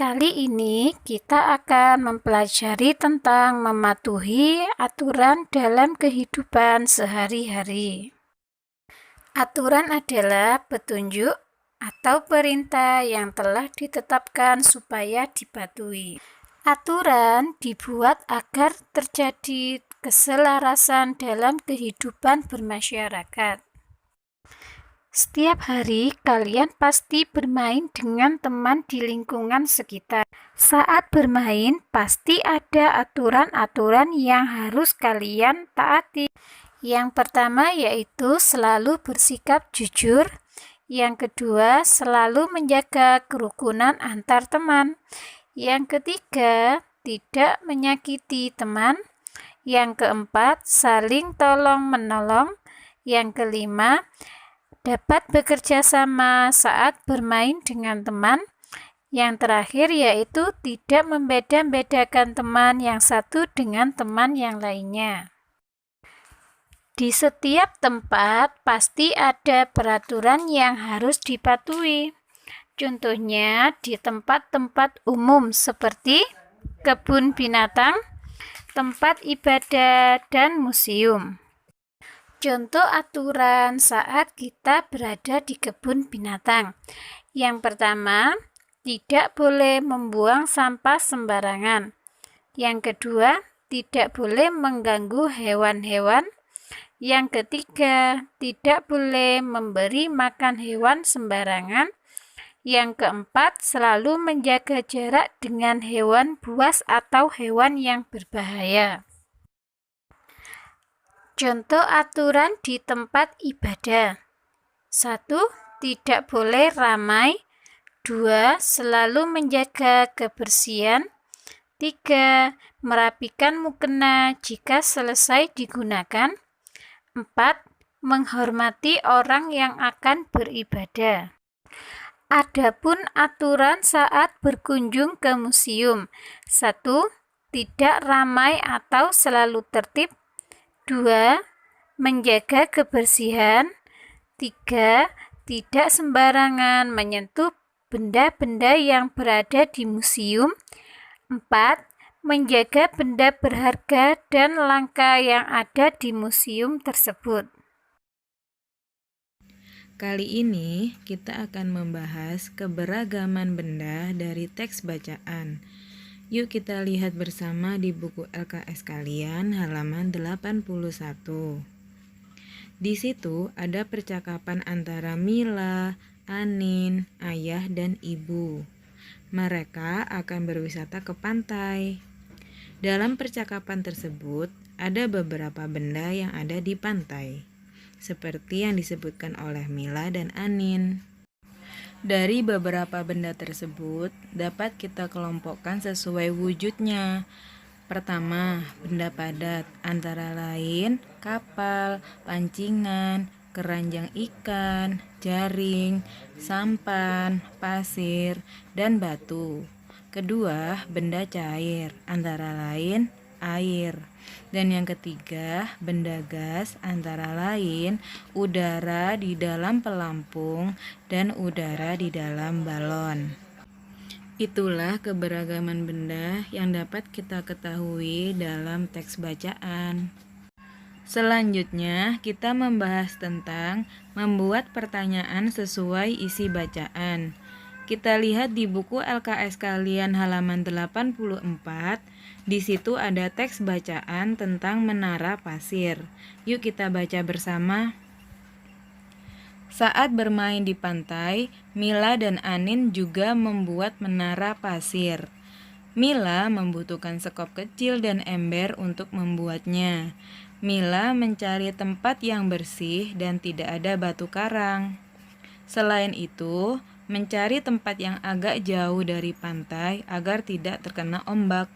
Kali ini kita akan mempelajari tentang mematuhi aturan dalam kehidupan sehari-hari. Aturan adalah petunjuk atau perintah yang telah ditetapkan supaya dipatuhi. Aturan dibuat agar terjadi keselarasan dalam kehidupan bermasyarakat. Setiap hari kalian pasti bermain dengan teman di lingkungan sekitar. Saat bermain pasti ada aturan-aturan yang harus kalian taati. Yang pertama yaitu selalu bersikap jujur. Yang kedua, selalu menjaga kerukunan antar teman. Yang ketiga, tidak menyakiti teman. Yang keempat, saling tolong-menolong. Yang kelima, dapat bekerja sama saat bermain dengan teman. Yang terakhir yaitu tidak membeda-bedakan teman yang satu dengan teman yang lainnya. Di setiap tempat pasti ada peraturan yang harus dipatuhi. Contohnya di tempat-tempat umum seperti kebun binatang, tempat ibadah, dan museum. Contoh aturan saat kita berada di kebun binatang. Yang pertama, tidak boleh membuang sampah sembarangan. Yang kedua, tidak boleh mengganggu hewan-hewan. Yang ketiga, tidak boleh memberi makan hewan sembarangan. Yang keempat, selalu menjaga jarak dengan hewan buas atau hewan yang berbahaya. Contoh aturan di tempat ibadah. 1. Tidak boleh ramai. 2. Selalu menjaga kebersihan. 3. Merapikan mukena jika selesai digunakan. 4. Menghormati orang yang akan beribadah. Adapun aturan saat berkunjung ke museum. 1. Tidak ramai atau selalu tertib. 2. Menjaga kebersihan. 3. Tidak sembarangan menyentuh benda-benda yang berada di museum. 4. Menjaga benda berharga dan langka yang ada di museum tersebut. Kali ini kita akan membahas keberagaman benda dari teks bacaan. Yuk kita lihat bersama di buku LKS kalian halaman 81. Di situ ada percakapan antara Mila, Anin, ayah, dan ibu. Mereka akan berwisata ke pantai. Dalam percakapan tersebut ada beberapa benda yang ada di pantai, seperti yang disebutkan oleh Mila dan Anin. Dari beberapa benda tersebut dapat kita kelompokkan sesuai wujudnya. Pertama, benda padat, antara lain kapal, pancingan, keranjang ikan, jaring, sampan, pasir, dan batu. Kedua, benda cair, antara lain air. Dan yang ketiga, benda gas, antara lain udara di dalam pelampung dan udara di dalam balon. Itulah keberagaman benda yang dapat kita ketahui dalam teks bacaan. Selanjutnya, kita membahas tentang membuat pertanyaan sesuai isi bacaan. Kita lihat di buku LKS kalian halaman 84. Di situ ada teks bacaan tentang menara pasir. Yuk kita baca bersama. Saat bermain di pantai, Mila dan Anin juga membuat menara pasir. Mila membutuhkan sekop kecil dan ember untuk membuatnya. Mila mencari tempat yang bersih dan tidak ada batu karang. Selain itu, mencari tempat yang agak jauh dari pantai agar tidak terkena ombak.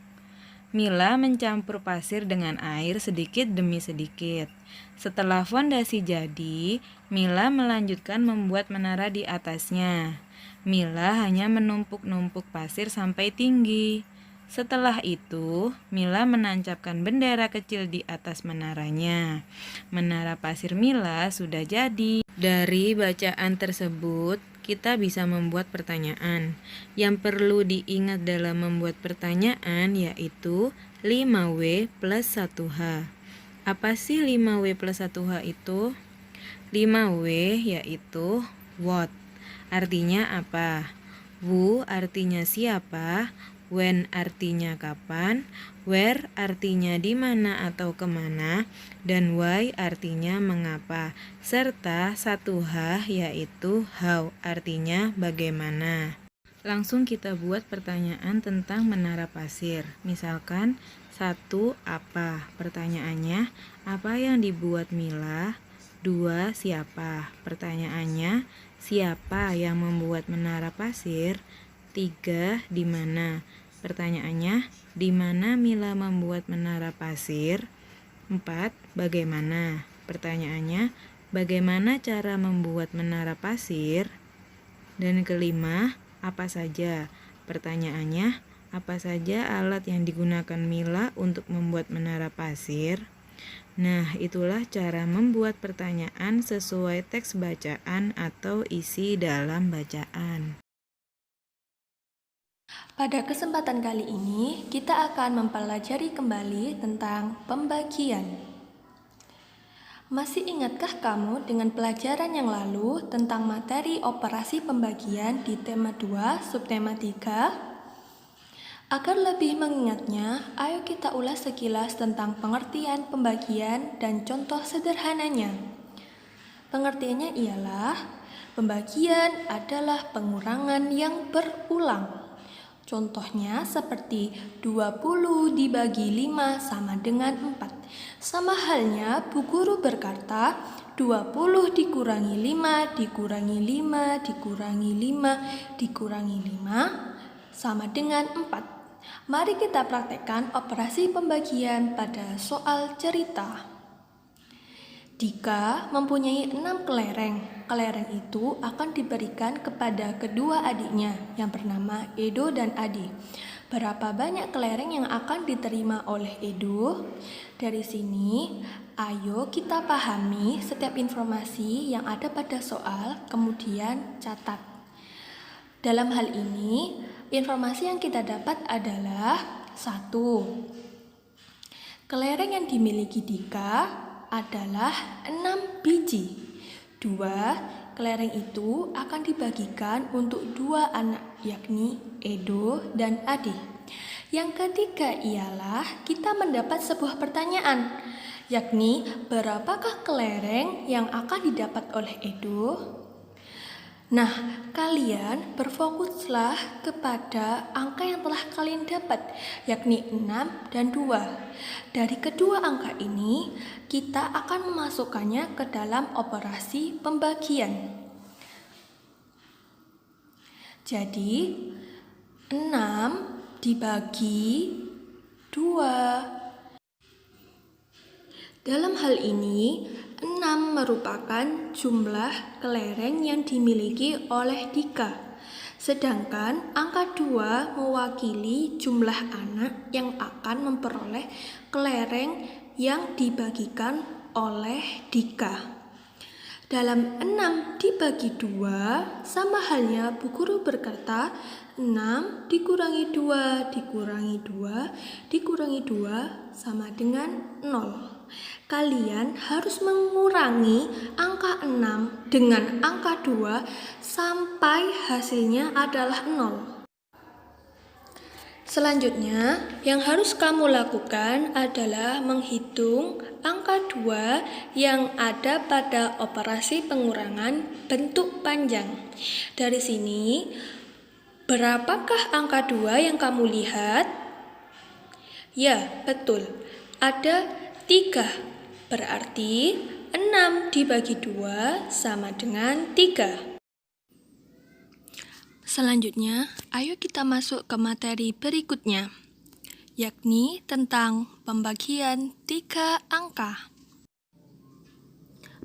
Mila mencampur pasir dengan air sedikit demi sedikit. Setelah fondasi jadi, Mila melanjutkan membuat menara di atasnya. Mila hanya menumpuk-numpuk pasir sampai tinggi. Setelah itu, Mila menancapkan bendera kecil di atas menaranya. Menara pasir Mila sudah jadi. Dari bacaan tersebut, kita bisa membuat pertanyaan. Yang perlu diingat dalam membuat pertanyaan yaitu 5W plus 1H. Apa sih 5W plus 1H itu? 5W yaitu what. Artinya apa? Who artinya siapa, when artinya kapan, where artinya di mana atau kemana, dan why artinya mengapa, serta 1H yaitu how artinya bagaimana. Langsung kita buat pertanyaan tentang menara pasir. Misalkan 1. Apa? Pertanyaannya, apa yang dibuat Mila? 2. Siapa? Pertanyaannya, siapa yang membuat menara pasir? 3. Di mana? Pertanyaannya, di mana Mila membuat menara pasir? 4. Bagaimana? Pertanyaannya, bagaimana cara membuat menara pasir? Dan kelima, apa saja? Pertanyaannya, apa saja alat yang digunakan Mila untuk membuat menara pasir? Nah, itulah cara membuat pertanyaan sesuai teks bacaan atau isi dalam bacaan. Pada kesempatan kali ini, kita akan mempelajari kembali tentang pembagian. Masih ingatkah kamu dengan pelajaran yang lalu tentang materi operasi pembagian di tema 2, subtema 3? Agar lebih mengingatnya, ayo kita ulas sekilas tentang pengertian pembagian dan contoh sederhananya. Pengertiannya ialah, pembagian adalah pengurangan yang berulang. Contohnya seperti 20 dibagi 5 sama dengan 4. Sama halnya Bu Guru berkata 20 dikurangi 5 dikurangi 5 dikurangi 5 dikurangi 5 sama dengan 4. Mari kita praktekkan operasi pembagian pada soal cerita. Dika mempunyai 6 kelereng. Kelereng itu akan diberikan kepada kedua adiknya yang bernama Edo dan Adi. Berapa banyak kelereng yang akan diterima oleh Edo? Dari sini, ayo kita pahami setiap informasi yang ada pada soal, kemudian catat. Dalam hal ini, informasi yang kita dapat adalah 1. Kelereng yang dimiliki Dika adalah 6 biji. 2. Kelereng itu akan dibagikan untuk 2 anak, yakni Edo dan Adi. Yang ketiga ialah kita mendapat sebuah pertanyaan, yakni berapakah kelereng yang akan didapat oleh Edo? Nah, kalian berfokuslah kepada angka yang telah kalian dapat, yakni 6 dan 2. Dari kedua angka ini, kita akan memasukkannya ke dalam operasi pembagian. Jadi, 6 dibagi 2. Dalam hal ini, 6 merupakan jumlah kelereng yang dimiliki oleh Dika. Sedangkan angka 2 mewakili jumlah anak yang akan memperoleh kelereng yang dibagikan oleh Dika. Dalam 6 dibagi 2, sama halnya Bu Guru berkata 6 dikurangi 2 dikurangi 2 dikurangi 2 sama dengan 0. Kalian harus mengurangi angka 6 dengan angka 2 sampai hasilnya adalah 0. Selanjutnya, yang harus kamu lakukan adalah menghitung angka 2 yang ada pada operasi pengurangan bentuk panjang. Dari sini, berapakah angka 2 yang kamu lihat? Ya, betul. Ada 3. Berarti 6 dibagi 2 sama dengan 3. Selanjutnya, ayo kita masuk ke materi berikutnya, yakni tentang pembagian 3 angka.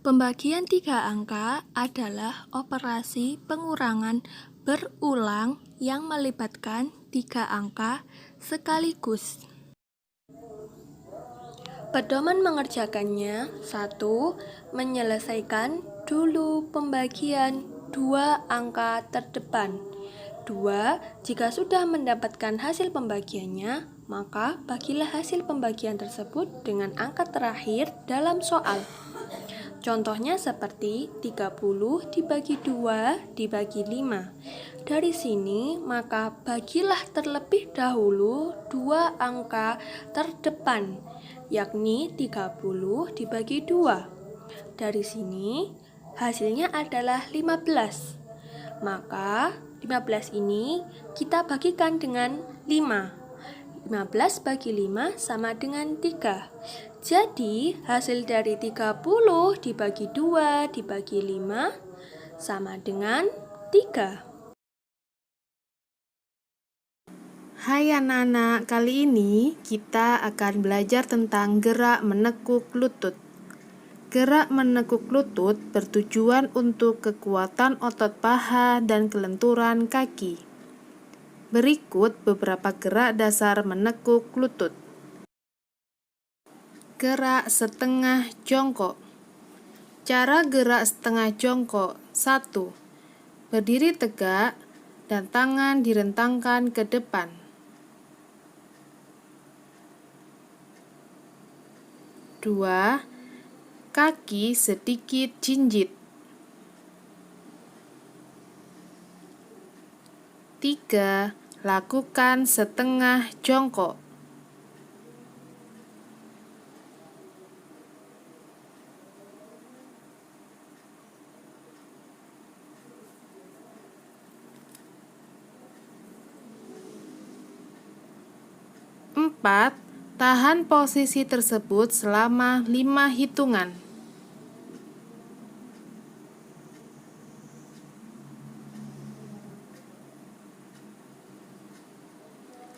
Pembagian 3 angka adalah operasi pengurangan berulang yang melibatkan 3 angka sekaligus. Pedoman mengerjakannya: 1. Menyelesaikan dulu pembagian 2 angka terdepan. 2. Jika sudah mendapatkan hasil pembagiannya, maka bagilah hasil pembagian tersebut dengan angka terakhir dalam soal. Contohnya seperti 30 dibagi 2 dibagi 5. Dari sini, maka bagilah terlebih dahulu 2 angka terdepan, yakni 30 dibagi 2. Dari sini, hasilnya adalah 15. Maka 15 ini kita bagikan dengan 5. 15 bagi 5 sama dengan 3. Jadi hasil dari 30 dibagi 2 dibagi 5 sama dengan 3. Hai anak-anak, kali ini kita akan belajar tentang gerak menekuk lutut. Gerak menekuk lutut bertujuan untuk kekuatan otot paha dan kelenturan kaki. Berikut beberapa gerak dasar menekuk lutut. Gerak setengah jongkok. Cara gerak setengah jongkok. 1. Berdiri tegak dan tangan direntangkan ke depan. 2. Kaki sedikit jinjit. 3. Lakukan setengah jongkok. 4. Tahan posisi tersebut selama 5 hitungan.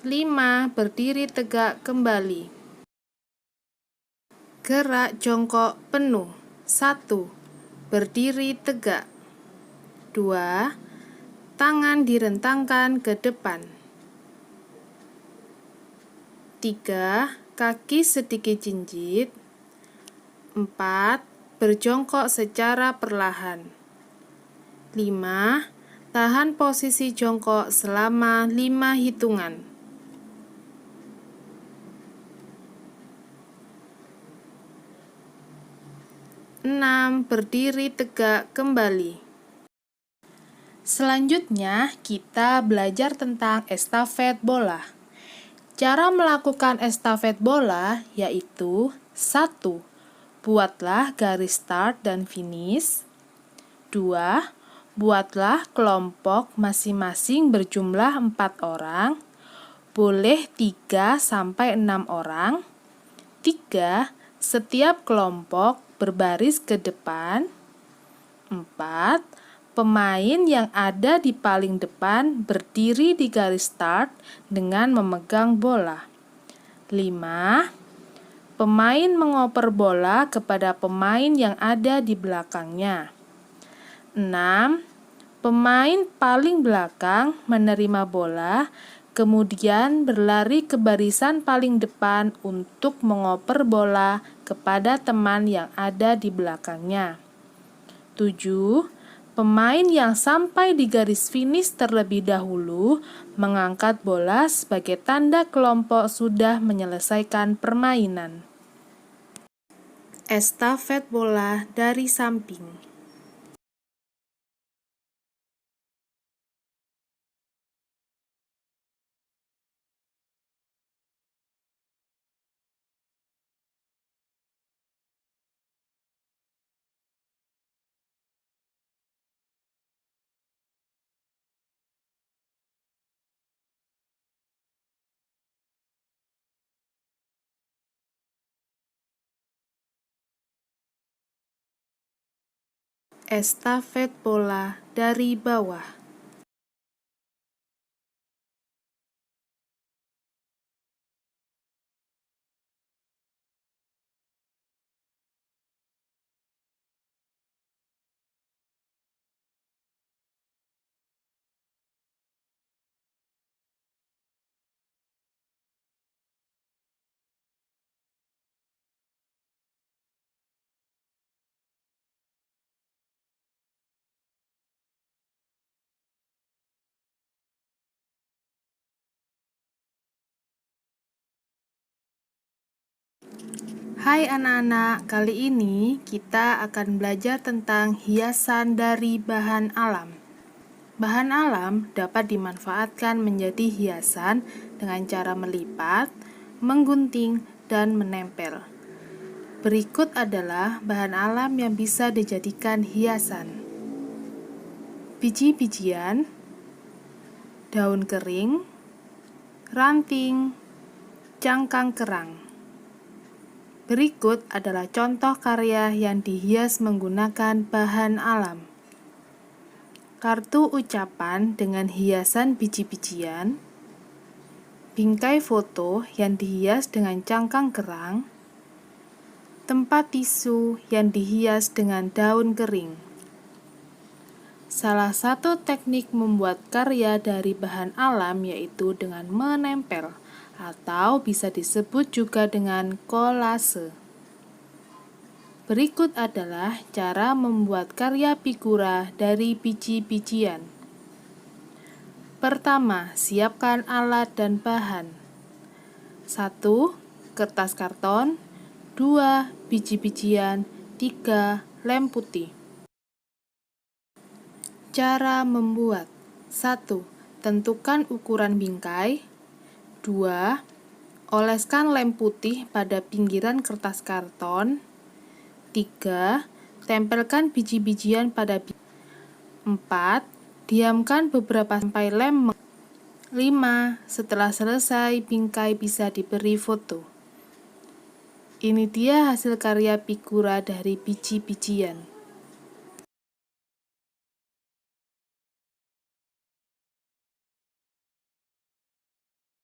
5. Berdiri tegak kembali. Gerak jongkok penuh. 1. Berdiri tegak. 2. Tangan direntangkan ke depan. 3. Kaki sedikit jinjit. 4. Berjongkok secara perlahan. 5. Tahan posisi jongkok selama 5 hitungan. 6. Berdiri tegak kembali. Selanjutnya, kita belajar tentang estafet bola. Cara melakukan estafet bola yaitu 1. Buatlah garis start dan finish. 2. Buatlah kelompok masing-masing berjumlah 4 orang. Boleh 3-6 orang. 3. Setiap kelompok berbaris ke depan. 4. Pemain yang ada di paling depan berdiri di garis start dengan memegang bola. 5. Pemain mengoper bola kepada pemain yang ada di belakangnya. 6. Pemain paling belakang menerima bola, kemudian berlari ke barisan paling depan untuk mengoper bola kepada teman yang ada di belakangnya. 7. Pemain yang sampai di garis finish terlebih dahulu mengangkat bola sebagai tanda kelompok sudah menyelesaikan permainan. Estafet bola dari samping. Estafet bola dari bawah. Hai anak-anak, kali ini kita akan belajar tentang hiasan dari bahan alam. Bahan alam dapat dimanfaatkan menjadi hiasan dengan cara melipat, menggunting, dan menempel. Berikut adalah bahan alam yang bisa dijadikan hiasan. Biji-bijian, daun kering, ranting, cangkang kerang. Berikut adalah contoh karya yang dihias menggunakan bahan alam. Kartu ucapan dengan hiasan biji-bijian, bingkai foto yang dihias dengan cangkang kerang, tempat tisu yang dihias dengan daun kering. Salah satu teknik membuat karya dari bahan alam yaitu dengan menempel, atau bisa disebut juga dengan kolase. Berikut adalah cara membuat karya figura dari biji-bijian. Pertama, siapkan alat dan bahan. 1. Kertas karton. 2. Biji-bijian. 3. Lem putih. Cara membuat. 1. Tentukan ukuran bingkai. 2. Oleskan lem putih pada pinggiran kertas karton. 3. Tempelkan biji-bijian pada 4. Diamkan beberapa sampai lem. 5. Setelah selesai, bingkai bisa diberi foto. Ini dia hasil karya figura dari biji-bijian.